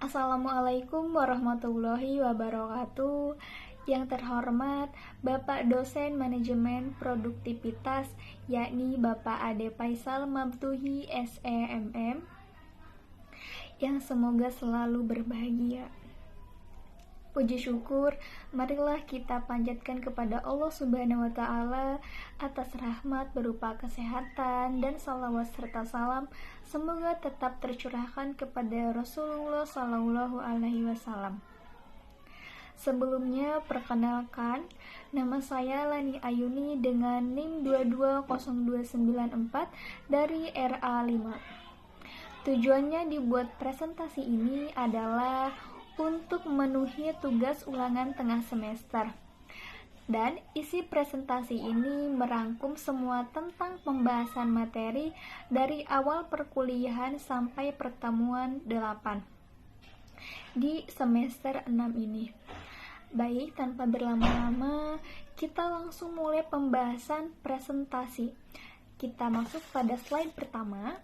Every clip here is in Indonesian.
Assalamualaikum warahmatullahi wabarakatuh. Yang terhormat Bapak Dosen Manajemen Produktivitas, yakni Bapak Ade Faisal Mabtuhi SEMM, yang semoga selalu berbahagia. Puji syukur, marilah kita panjatkan kepada Allah Subhanahu wa Ta'ala atas rahmat berupa kesehatan dan salawat serta salam semoga tetap tercurahkan kepada Rasulullah Sallallahu Alaihi Wasallam. Sebelumnya, perkenalkan, nama saya Lani Ayuni dengan NIM 220294 dari RA5. Tujuannya dibuat presentasi ini adalah untuk memenuhi tugas ulangan tengah semester. Dan isi presentasi ini merangkum semua tentang pembahasan materi dari awal perkuliahan sampai pertemuan 8 di semester 6 ini. Baik, tanpa berlama-lama, kita langsung mulai pembahasan presentasi. Kita masuk pada slide pertama.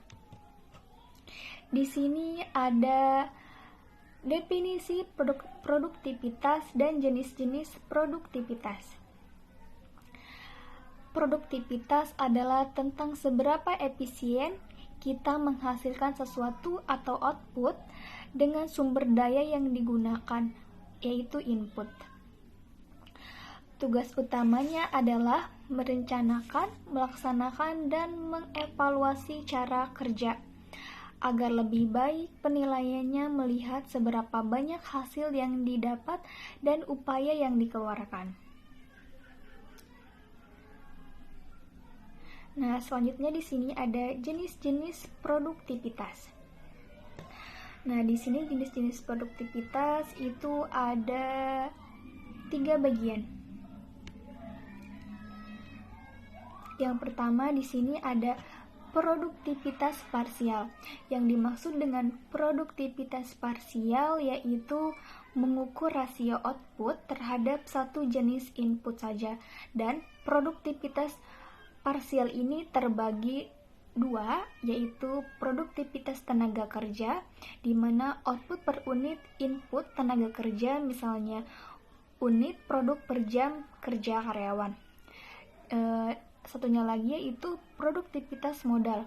Di sini ada definisi produktivitas dan jenis-jenis produktivitas. Produktivitas adalah tentang seberapa efisien kita menghasilkan sesuatu atau output dengan sumber daya yang digunakan, yaitu input. Tugas utamanya adalah merencanakan, melaksanakan, dan mengevaluasi cara kerja agar lebih baik penilaiannya melihat seberapa banyak hasil yang didapat dan upaya yang dikeluarkan. Nah, selanjutnya di sini ada jenis-jenis produktivitas. Nah, di sini jenis-jenis produktivitas itu ada 3 bagian. Yang pertama di sini ada produktivitas parsial. Yang dimaksud dengan produktivitas parsial yaitu mengukur rasio output terhadap satu jenis input saja. Dan produktivitas parsial ini terbagi 2, yaitu produktivitas tenaga kerja, di mana output per unit input tenaga kerja, misalnya unit produk per jam kerja karyawan. Satunya lagi yaitu produktivitas modal,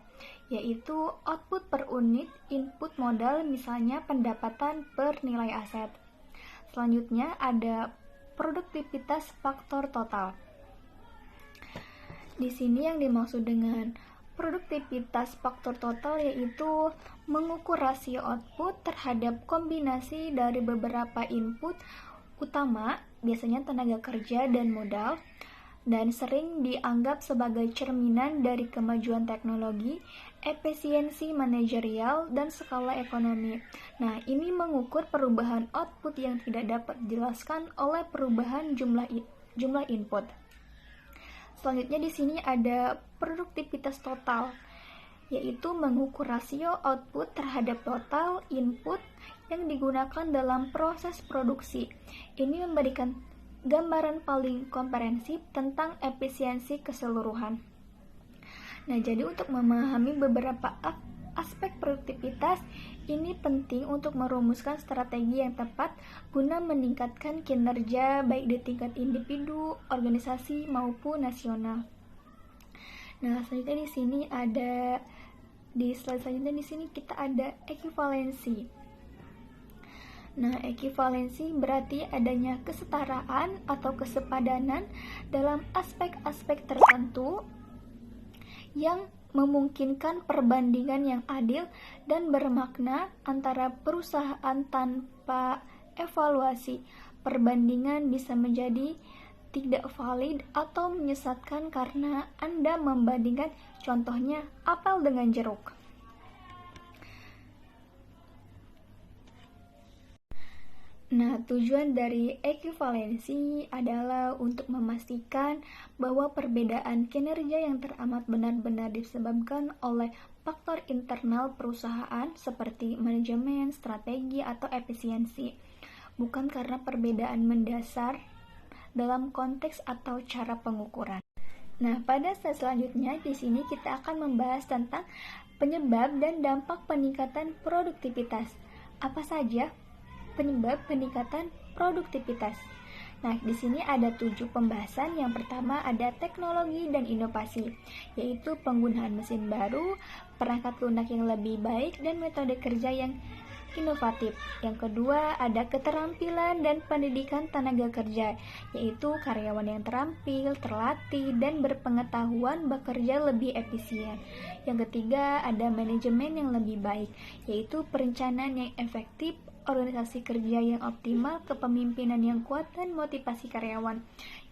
yaitu output per unit input modal, misalnya pendapatan per nilai aset. Selanjutnya ada produktivitas faktor total. Di sini yang dimaksud dengan produktivitas faktor total yaitu mengukur rasio output terhadap kombinasi dari beberapa input utama, biasanya tenaga kerja dan modal, dan sering dianggap sebagai cerminan dari kemajuan teknologi, efisiensi manajerial, dan skala ekonomi. Nah, ini mengukur perubahan output yang tidak dapat dijelaskan oleh perubahan jumlah input. Selanjutnya di sini ada produktivitas total, yaitu mengukur rasio output terhadap total input yang digunakan dalam proses produksi. Ini memberikan gambaran paling komprehensif tentang efisiensi keseluruhan. Nah, jadi untuk memahami beberapa aspek produktivitas, ini penting untuk merumuskan strategi yang tepat guna meningkatkan kinerja baik di tingkat individu, organisasi maupun nasional. Nah, selanjutnya di slide selanjutnya di sini kita ada ekivalensi. Nah, ekivalensi berarti adanya kesetaraan atau kesepadanan dalam aspek-aspek tertentu yang memungkinkan perbandingan yang adil dan bermakna antara perusahaan tanpa evaluasi. Perbandingan bisa menjadi tidak valid atau menyesatkan karena Anda membandingkan, contohnya apel dengan jeruk. Nah, tujuan dari ekivalensi adalah untuk memastikan bahwa perbedaan kinerja yang teramat benar-benar disebabkan oleh faktor internal perusahaan seperti manajemen, strategi, atau efisiensi, bukan karena perbedaan mendasar dalam konteks atau cara pengukuran. Nah, pada slide selanjutnya di sini kita akan membahas tentang penyebab dan dampak peningkatan produktivitas. Apa saja penyebab peningkatan produktivitas? Nah, di sini ada 7 pembahasan. Yang pertama ada teknologi dan inovasi, yaitu penggunaan mesin baru, perangkat lunak yang lebih baik, dan metode kerja yang inovatif. Yang kedua ada keterampilan dan pendidikan tenaga kerja, yaitu karyawan yang terampil, terlatih, dan berpengetahuan bekerja lebih efisien. Yang ketiga ada manajemen yang lebih baik, yaitu perencanaan yang efektif, organisasi kerja yang optimal, kepemimpinan yang kuat, dan motivasi karyawan.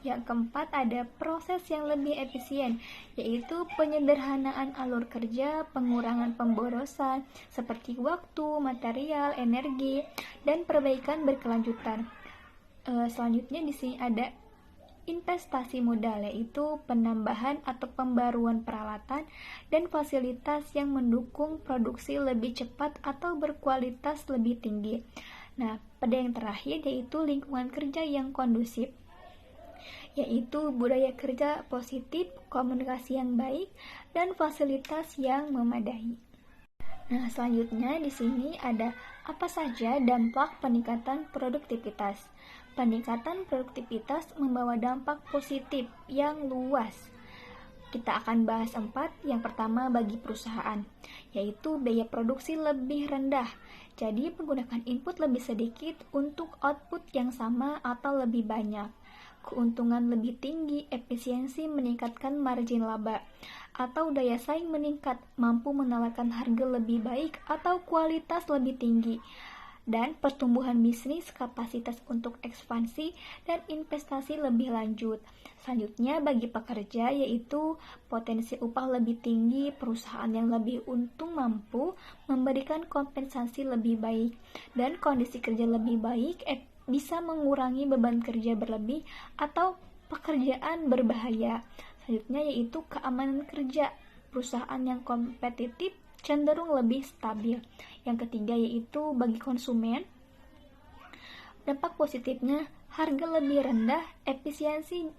Yang keempat ada proses yang lebih efisien, yaitu penyederhanaan alur kerja, pengurangan pemborosan seperti waktu, material, energi, dan perbaikan berkelanjutan. Selanjutnya di sini ada investasi modal, yaitu penambahan atau pembaruan peralatan dan fasilitas yang mendukung produksi lebih cepat atau berkualitas lebih tinggi. Nah, pada yang terakhir yaitu lingkungan kerja yang kondusif, yaitu budaya kerja positif, komunikasi yang baik, dan fasilitas yang memadai. Nah, selanjutnya di sini ada apa saja dampak peningkatan produktivitas. Peningkatan produktivitas membawa dampak positif yang luas. Kita akan bahas 4. Yang pertama bagi perusahaan, yaitu biaya produksi lebih rendah. Jadi menggunakan input lebih sedikit untuk output yang sama atau lebih banyak. Keuntungan lebih tinggi, efisiensi meningkatkan margin laba, atau daya saing meningkat, mampu menawarkan harga lebih baik atau kualitas lebih tinggi, dan pertumbuhan bisnis, kapasitas untuk ekspansi, dan investasi lebih lanjut. Selanjutnya bagi pekerja, yaitu potensi upah lebih tinggi, perusahaan yang lebih untung mampu memberikan kompensasi lebih baik, dan kondisi kerja lebih baik, bisa mengurangi beban kerja berlebih atau pekerjaan berbahaya. Selanjutnya yaitu keamanan kerja, perusahaan yang kompetitif cenderung lebih stabil. Yang ketiga yaitu bagi konsumen, dampak positifnya harga lebih rendah, efisiensi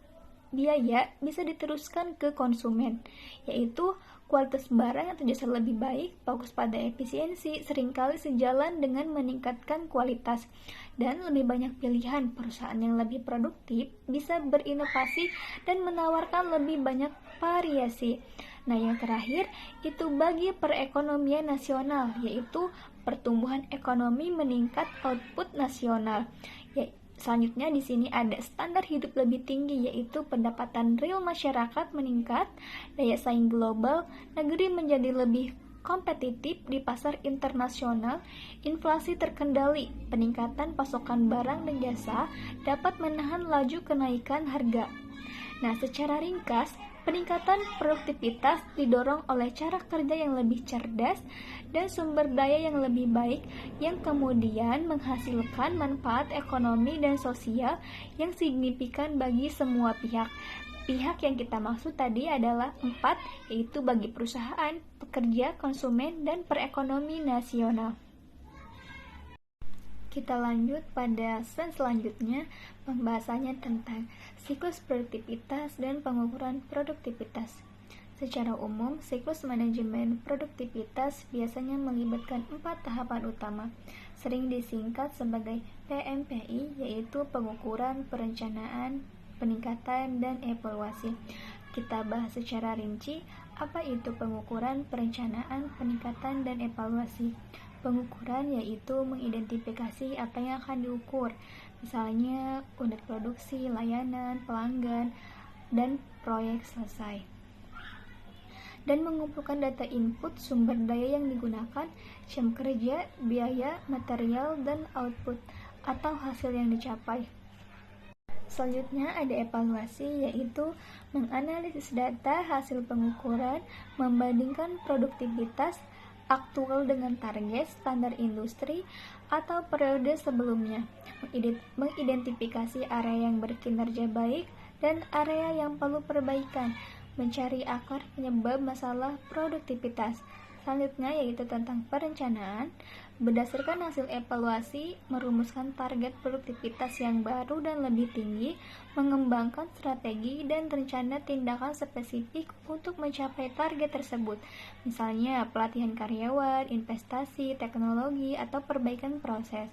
biaya bisa diteruskan ke konsumen, yaitu kualitas barang atau jasa lebih baik, fokus pada efisiensi, seringkali sejalan dengan meningkatkan kualitas, dan lebih banyak pilihan. Perusahaan yang lebih produktif bisa berinovasi dan menawarkan lebih banyak variasi. Nah, yang terakhir itu bagi perekonomian nasional, yaitu pertumbuhan ekonomi meningkat, output nasional. Selanjutnya di sini ada standar hidup lebih tinggi, yaitu pendapatan real masyarakat meningkat, daya saing global, negeri menjadi lebih kompetitif di pasar internasional, inflasi terkendali, peningkatan pasokan barang dan jasa dapat menahan laju kenaikan harga. Nah, secara ringkas, peningkatan produktivitas didorong oleh cara kerja yang lebih cerdas dan sumber daya yang lebih baik, yang kemudian menghasilkan manfaat ekonomi dan sosial yang signifikan bagi semua pihak. Pihak yang kita maksud tadi adalah 4, yaitu bagi perusahaan, pekerja, konsumen, dan perekonomian nasional. Kita lanjut pada slide selanjutnya, pembahasannya tentang siklus produktivitas dan pengukuran produktivitas. Secara umum, siklus manajemen produktivitas biasanya melibatkan 4 tahapan utama, sering disingkat sebagai PMPI, yaitu pengukuran, perencanaan, peningkatan, dan evaluasi. Kita bahas secara rinci apa itu pengukuran, perencanaan, peningkatan, dan evaluasi. Pengukuran yaitu mengidentifikasi apa yang akan diukur, misalnya unit produksi, layanan, pelanggan, dan proyek selesai. Dan mengumpulkan data input, sumber daya yang digunakan, jam kerja, biaya, material, dan output atau hasil yang dicapai. Selanjutnya ada evaluasi, yaitu menganalisis data hasil pengukuran, membandingkan produktivitas aktual dengan target standar industri atau periode sebelumnya, mengidentifikasi area yang berkinerja baik dan area yang perlu perbaikan, mencari akar penyebab masalah produktivitas. Selanjutnya yaitu tentang perencanaan, Berdasarkan hasil evaluasi, merumuskan target produktivitas yang baru dan lebih tinggi, mengembangkan strategi dan rencana tindakan spesifik untuk mencapai target tersebut. Misalnya, pelatihan karyawan, investasi, teknologi, atau perbaikan proses.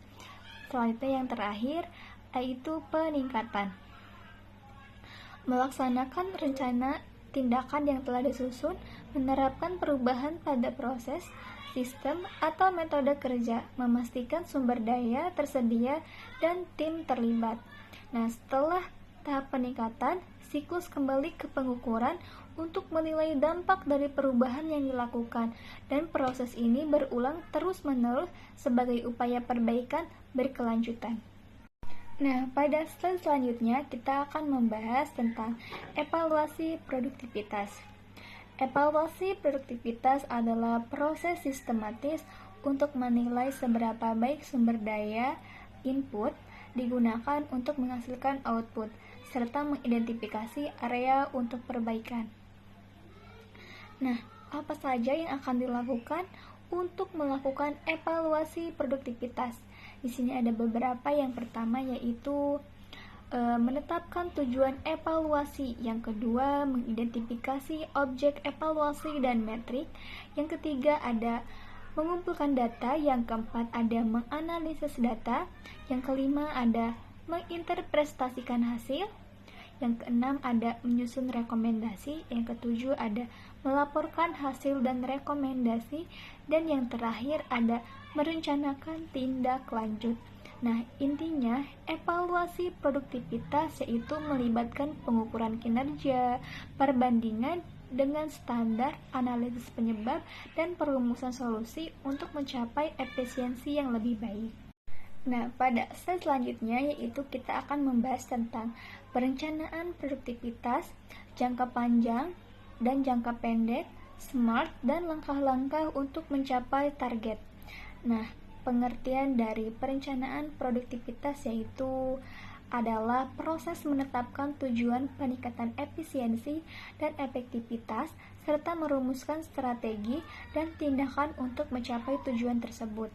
Selanjutnya yang terakhir, yaitu peningkatan. Melaksanakan rencana tindakan yang telah disusun, menerapkan perubahan pada proses, sistem, atau metode kerja, memastikan sumber daya tersedia dan tim terlibat. Nah, setelah tahap peningkatan, siklus kembali ke pengukuran untuk menilai dampak dari perubahan yang dilakukan, dan proses ini berulang terus-menerus sebagai upaya perbaikan berkelanjutan. Nah, pada slide selanjutnya kita akan membahas tentang evaluasi produktivitas. Evaluasi produktivitas adalah proses sistematis untuk menilai seberapa baik sumber daya input digunakan untuk menghasilkan output, serta mengidentifikasi area untuk perbaikan. Nah, apa saja yang akan dilakukan untuk melakukan evaluasi produktivitas? Di sini ada beberapa. Yang pertama yaitu menetapkan tujuan evaluasi. Yang kedua, mengidentifikasi objek evaluasi dan metrik. Yang ketiga ada mengumpulkan data. Yang keempat ada menganalisis data. Yang kelima ada menginterpretasikan hasil. Yang keenam ada menyusun rekomendasi. Yang ketujuh ada melaporkan hasil dan rekomendasi. Dan yang terakhir ada merencanakan tindak lanjut. Nah, intinya evaluasi produktivitas yaitu melibatkan pengukuran kinerja, perbandingan dengan standar, analisis penyebab, dan perumusan solusi untuk mencapai efisiensi yang lebih baik. Nah, pada slide selanjutnya yaitu kita akan membahas tentang perencanaan produktivitas, jangka panjang dan jangka pendek, SMART, dan langkah-langkah untuk mencapai target. Nah, pengertian dari perencanaan produktivitas yaitu adalah proses menetapkan tujuan peningkatan efisiensi dan efektivitas serta merumuskan strategi dan tindakan untuk mencapai tujuan tersebut.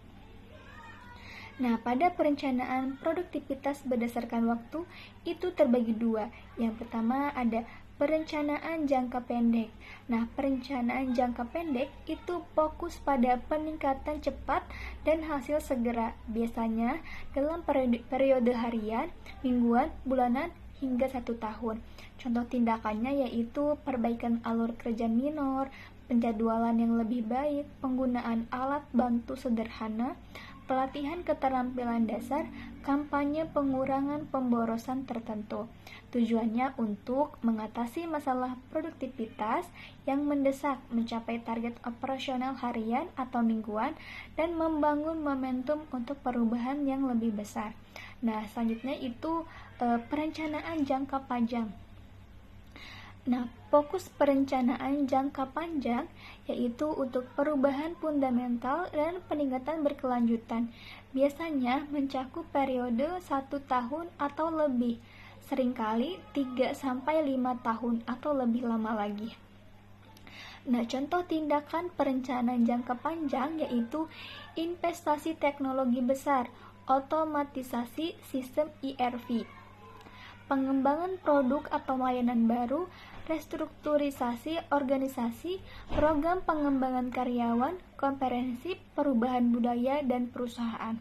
Nah, pada perencanaan produktivitas berdasarkan waktu itu terbagi dua. Yang pertama ada perencanaan jangka pendek. Nah, perencanaan jangka pendek itu fokus pada peningkatan cepat dan hasil segera, biasanya dalam periode harian, mingguan, bulanan, hingga 1 tahun. Contoh tindakannya yaitu perbaikan alur kerja minor, penjadwalan yang lebih baik, penggunaan alat bantu sederhana, pelatihan keterampilan dasar, kampanye pengurangan pemborosan tertentu. Tujuannya untuk mengatasi masalah produktivitas yang mendesak, mencapai target operasional harian atau mingguan, dan membangun momentum untuk perubahan yang lebih besar. Nah, selanjutnya itu perencanaan jangka panjang. Nah, fokus perencanaan jangka panjang yaitu untuk perubahan fundamental dan peningkatan berkelanjutan. Biasanya mencakup periode 1 tahun atau lebih, seringkali 3-5 tahun atau lebih lama lagi. Nah, contoh tindakan perencanaan jangka panjang yaitu investasi teknologi besar, otomatisasi sistem ERP, pengembangan produk atau layanan baru, restrukturisasi organisasi, program pengembangan karyawan, komprehensif, perubahan budaya dan perusahaan.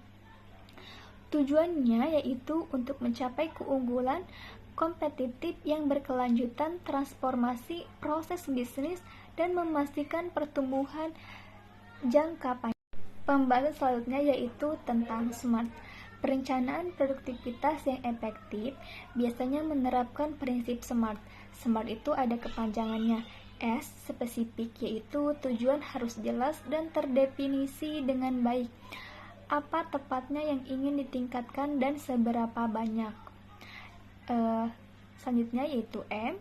Tujuannya yaitu untuk mencapai keunggulan kompetitif yang berkelanjutan, transformasi proses bisnis, dan memastikan pertumbuhan jangka panjang. Pembahasan selanjutnya yaitu tentang SMART. Perencanaan produktivitas yang efektif biasanya menerapkan prinsip SMART. SMART itu ada kepanjangannya. S, spesifik, yaitu tujuan harus jelas dan terdefinisi dengan baik. Apa tepatnya yang ingin ditingkatkan dan seberapa banyak. Selanjutnya yaitu M,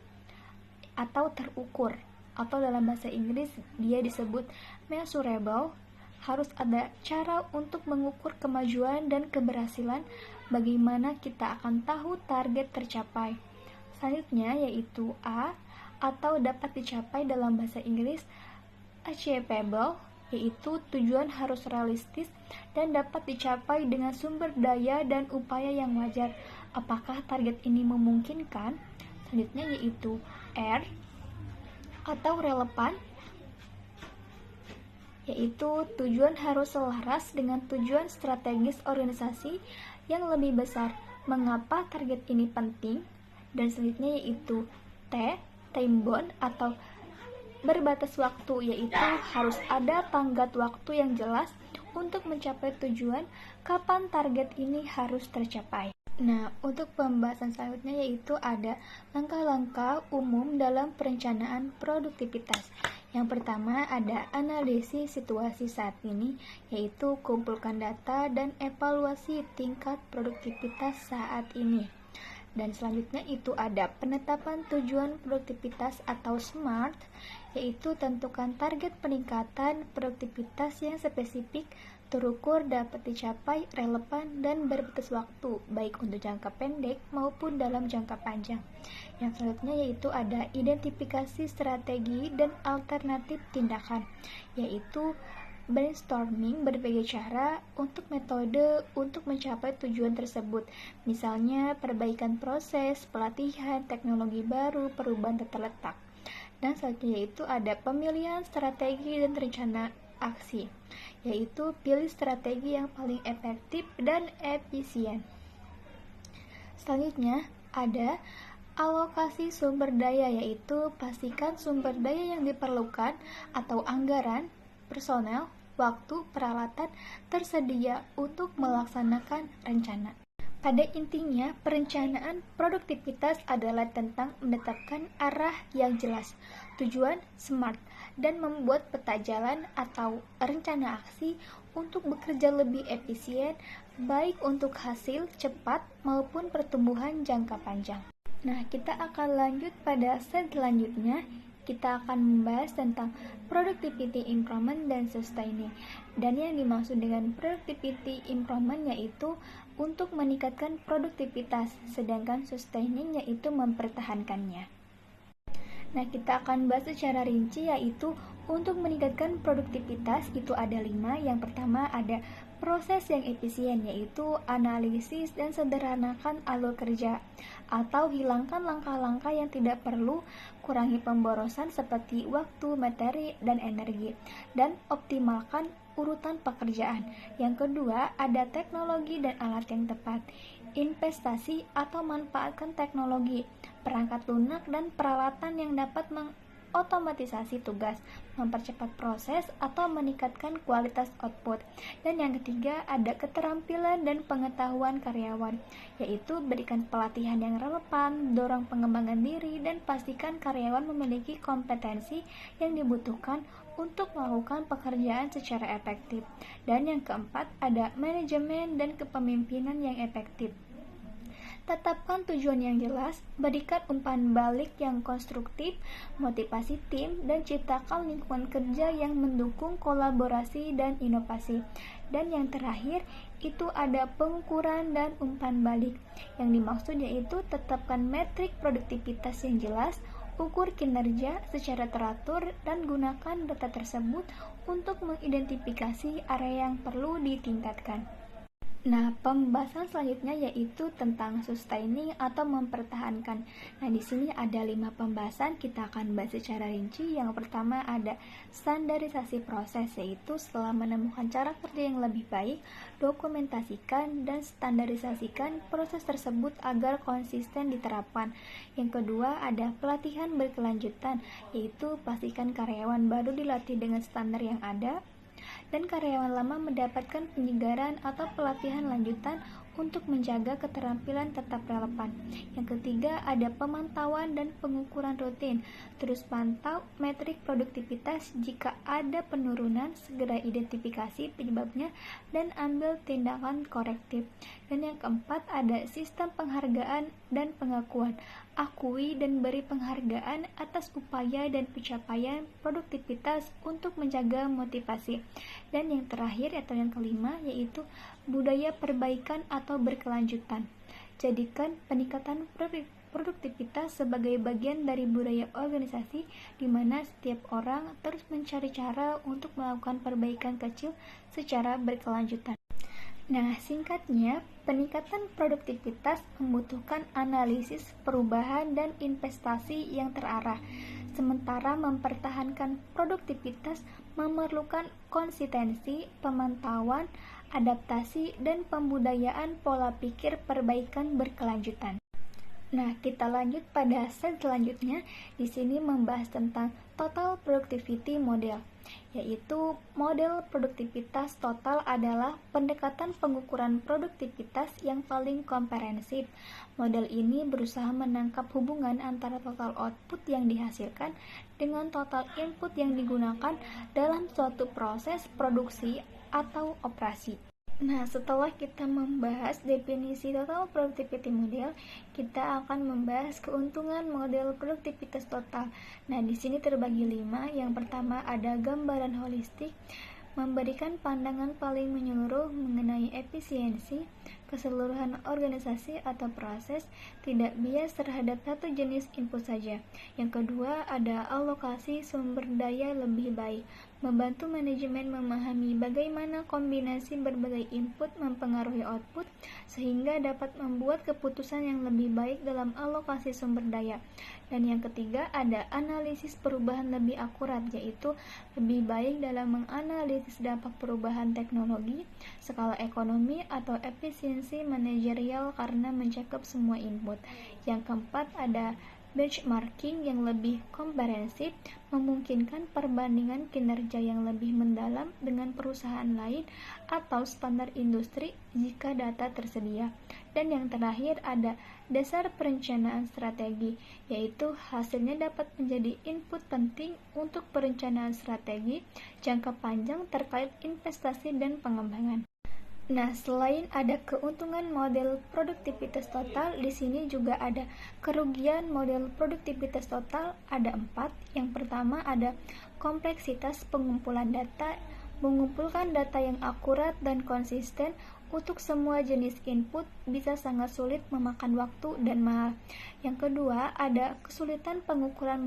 atau terukur, atau dalam bahasa Inggris dia disebut measurable. Harus ada cara untuk mengukur kemajuan dan keberhasilan, bagaimana kita akan tahu target tercapai. Selanjutnya yaitu A, atau dapat dicapai dalam bahasa Inggris achievable, yaitu tujuan harus realistis dan dapat dicapai dengan sumber daya dan upaya yang wajar. Apakah target ini memungkinkan? Selanjutnya yaitu R atau relevan, yaitu tujuan harus selaras dengan tujuan strategis organisasi yang lebih besar. Mengapa target ini penting? Dan selanjutnya yaitu T, time bound atau berbatas waktu, yaitu harus ada tenggat waktu yang jelas untuk mencapai tujuan kapan target ini harus tercapai. Nah, untuk pembahasan selanjutnya yaitu ada langkah-langkah umum dalam perencanaan produktivitas. Yang pertama ada analisis situasi saat ini, yaitu kumpulkan data dan evaluasi tingkat produktivitas saat ini. Dan selanjutnya itu ada penetapan tujuan produktivitas atau SMART, yaitu tentukan target peningkatan produktivitas yang spesifik, terukur, dapat dicapai, relevan, dan berbatas waktu, baik untuk jangka pendek maupun dalam jangka panjang. Yang selanjutnya yaitu ada identifikasi strategi dan alternatif tindakan, yaitu brainstorming berbagai cara untuk metode untuk mencapai tujuan tersebut, misalnya perbaikan proses, pelatihan, teknologi baru, perubahan tata letak. Dan selanjutnya yaitu ada pemilihan strategi dan rencana aksi, yaitu pilih strategi yang paling efektif dan efisien. Selanjutnya ada alokasi sumber daya, yaitu pastikan sumber daya yang diperlukan atau anggaran, personel, waktu, peralatan tersedia untuk melaksanakan rencana. Pada intinya, perencanaan produktivitas adalah tentang menetapkan arah yang jelas, tujuan SMART, dan membuat peta jalan atau rencana aksi untuk bekerja lebih efisien, baik untuk hasil cepat maupun pertumbuhan jangka panjang. Nah, kita akan lanjut pada slide selanjutnya. Kita akan membahas tentang productivity improvement dan sustaining. Dan yang dimaksud dengan productivity improvement yaitu untuk meningkatkan produktivitas, sedangkan sustaining yaitu mempertahankannya. Nah, kita akan bahas secara rinci, yaitu untuk meningkatkan produktivitas itu ada 5. Yang pertama ada proses yang efisien, yaitu analisis dan sederhanakan alur kerja, atau hilangkan langkah-langkah yang tidak perlu, kurangi pemborosan seperti waktu, materi, dan energi, dan optimalkan urutan pekerjaan. Yang kedua ada teknologi dan alat yang tepat, investasi atau manfaatkan teknologi, perangkat lunak dan peralatan yang dapat otomatisasi tugas, mempercepat proses atau meningkatkan kualitas output. Dan yang ketiga ada keterampilan dan pengetahuan karyawan, yaitu berikan pelatihan yang relevan, dorong pengembangan diri, dan pastikan karyawan memiliki kompetensi yang dibutuhkan untuk melakukan pekerjaan secara efektif. Dan yang keempat ada manajemen dan kepemimpinan yang efektif. Tetapkan tujuan yang jelas, berikan umpan balik yang konstruktif, motivasi tim, dan ciptakan lingkungan kerja yang mendukung kolaborasi dan inovasi. Dan yang terakhir, itu ada pengukuran dan umpan balik. Yang dimaksud yaitu tetapkan metrik produktivitas yang jelas, ukur kinerja secara teratur, dan gunakan data tersebut untuk mengidentifikasi area yang perlu ditingkatkan. Nah, pembahasan selanjutnya yaitu tentang sustaining atau mempertahankan. Nah, di sini ada 5 pembahasan, kita akan bahas secara rinci. Yang pertama ada standarisasi proses, yaitu setelah menemukan cara kerja yang lebih baik, dokumentasikan dan standarisasikan proses tersebut agar konsisten diterapkan. Yang kedua ada pelatihan berkelanjutan, yaitu pastikan karyawan baru dilatih dengan standar yang ada, dan karyawan lama mendapatkan penyegaran atau pelatihan lanjutan untuk menjaga keterampilan tetap relevan. Yang ketiga ada pemantauan dan pengukuran rutin. Terus pantau metrik produktivitas, jika ada penurunan segera identifikasi penyebabnya dan ambil tindakan korektif. Dan yang keempat ada sistem penghargaan dan pengakuan. Akui dan beri penghargaan atas upaya dan pencapaian produktivitas untuk menjaga motivasi. Dan yang terakhir atau yang kelima yaitu budaya perbaikan atau berkelanjutan. Jadikan peningkatan produktivitas sebagai bagian dari budaya organisasi di mana setiap orang terus mencari cara untuk melakukan perbaikan kecil secara berkelanjutan. Nah, singkatnya, peningkatan produktivitas membutuhkan analisis perubahan dan investasi yang terarah, sementara mempertahankan produktivitas memerlukan konsistensi, pemantauan, adaptasi, dan pembudayaan pola pikir perbaikan berkelanjutan. Nah, kita lanjut pada slide selanjutnya. Di sini membahas tentang Total Productivity Model, yaitu model produktivitas total adalah pendekatan pengukuran produktivitas yang paling komprehensif. Model ini berusaha menangkap hubungan antara total output yang dihasilkan dengan total input yang digunakan dalam suatu proses produksi atau operasi. Nah, setelah kita membahas definisi Total Productivity Model, kita akan membahas keuntungan model produktivitas total. Nah, di sini terbagi 5. Yang pertama ada gambaran holistik, memberikan pandangan paling menyeluruh mengenai efisiensi, keseluruhan organisasi atau proses, tidak bias terhadap satu jenis input saja. Yang kedua ada alokasi sumber daya lebih baik, membantu manajemen memahami bagaimana kombinasi berbagai input mempengaruhi output sehingga dapat membuat keputusan yang lebih baik dalam alokasi sumber daya. Dan yang ketiga ada analisis perubahan lebih akurat, yaitu lebih baik dalam menganalisis dampak perubahan teknologi, skala ekonomi atau efisiensi manajerial karena mencakup semua input. Yang keempat ada benchmarking yang lebih komprehensif, memungkinkan perbandingan kinerja yang lebih mendalam dengan perusahaan lain atau standar industri jika data tersedia. Dan yang terakhir ada dasar perencanaan strategi, yaitu hasilnya dapat menjadi input penting untuk perencanaan strategi jangka panjang terkait investasi dan pengembangan. Nah, selain ada keuntungan model produktivitas total, di sini juga ada kerugian model produktivitas total, ada 4. Yang pertama ada kompleksitas pengumpulan data, mengumpulkan data yang akurat dan konsisten untuk semua jenis input bisa sangat sulit, memakan waktu dan mahal. Yang kedua, ada kesulitan pengukuran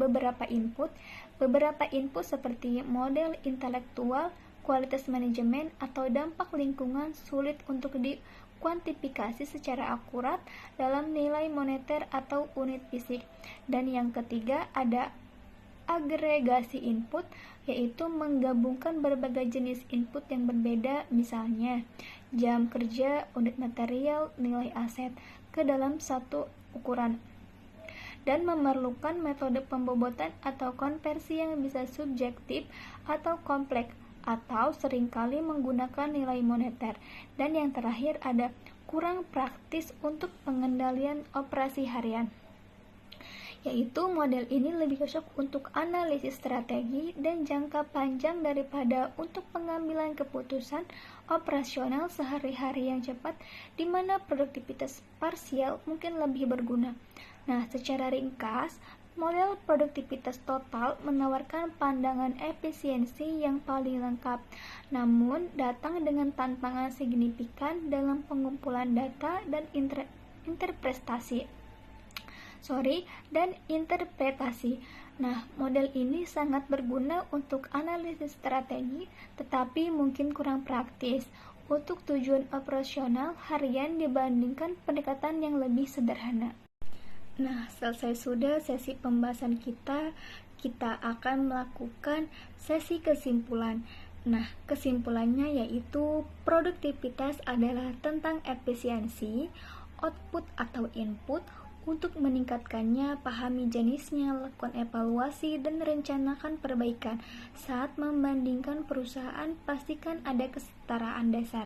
beberapa input. Beberapa input seperti model intelektual, kualitas manajemen, atau dampak lingkungan sulit untuk dikuantifikasi secara akurat dalam nilai moneter atau unit fisik. Dan yang ketiga ada agregasi input, yaitu menggabungkan berbagai jenis input yang berbeda, misalnya jam kerja, unit material, nilai aset, ke dalam satu ukuran, dan memerlukan metode pembobotan atau konversi yang bisa subjektif atau kompleks, atau seringkali menggunakan nilai moneter. Dan yang terakhir ada kurang praktis untuk pengendalian operasi harian, yaitu model ini lebih cocok untuk analisis strategi dan jangka panjang daripada untuk pengambilan keputusan operasional sehari-hari yang cepat, di mana produktivitas parsial mungkin lebih berguna. Nah, secara ringkas, model produktivitas total menawarkan pandangan efisiensi yang paling lengkap, namun datang dengan tantangan signifikan dalam pengumpulan data dan interpretasi. Nah, model ini sangat berguna untuk analisis strategi, tetapi mungkin kurang praktis untuk tujuan operasional harian dibandingkan pendekatan yang lebih sederhana. Nah, selesai sudah sesi pembahasan kita akan melakukan sesi kesimpulan. Nah, kesimpulannya yaitu produktivitas adalah tentang efisiensi, output atau input. Untuk meningkatkannya, pahami jenisnya, lakukan evaluasi, dan rencanakan perbaikan. Saat membandingkan perusahaan, pastikan ada kesetaraan dasar.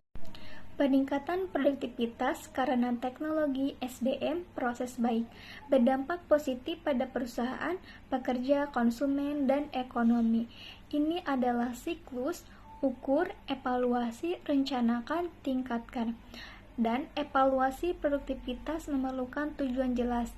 Peningkatan produktivitas karena teknologi SDM proses baik berdampak positif pada perusahaan, pekerja, konsumen, dan ekonomi. Ini adalah siklus ukur, evaluasi, rencanakan, tingkatkan. Dan evaluasi produktivitas memerlukan tujuan jelas.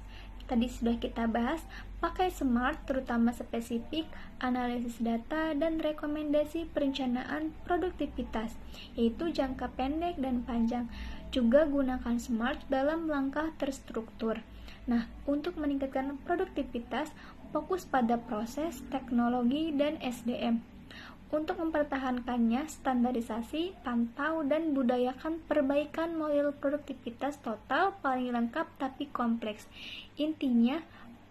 Tadi sudah kita bahas, pakai SMART terutama spesifik, analisis data, dan rekomendasi perencanaan produktivitas, yaitu jangka pendek dan panjang. Juga gunakan SMART dalam langkah terstruktur. Nah, untuk meningkatkan produktivitas, fokus pada proses, teknologi, dan SDM. Untuk mempertahankannya, standarisasi, pantau, dan budayakan perbaikan model produktivitas total paling lengkap tapi kompleks. Intinya,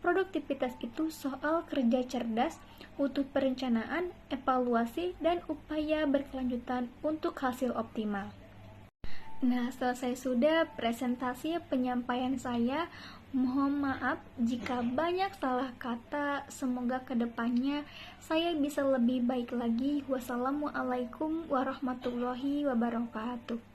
produktivitas itu soal kerja cerdas, butuh perencanaan, evaluasi, dan upaya berkelanjutan untuk hasil optimal. Nah, selesai sudah presentasi penyampaian saya. Mohon maaf jika banyak salah kata. Semoga kedepannya saya bisa lebih baik lagi. Wassalamualaikum warahmatullahi wabarakatuh.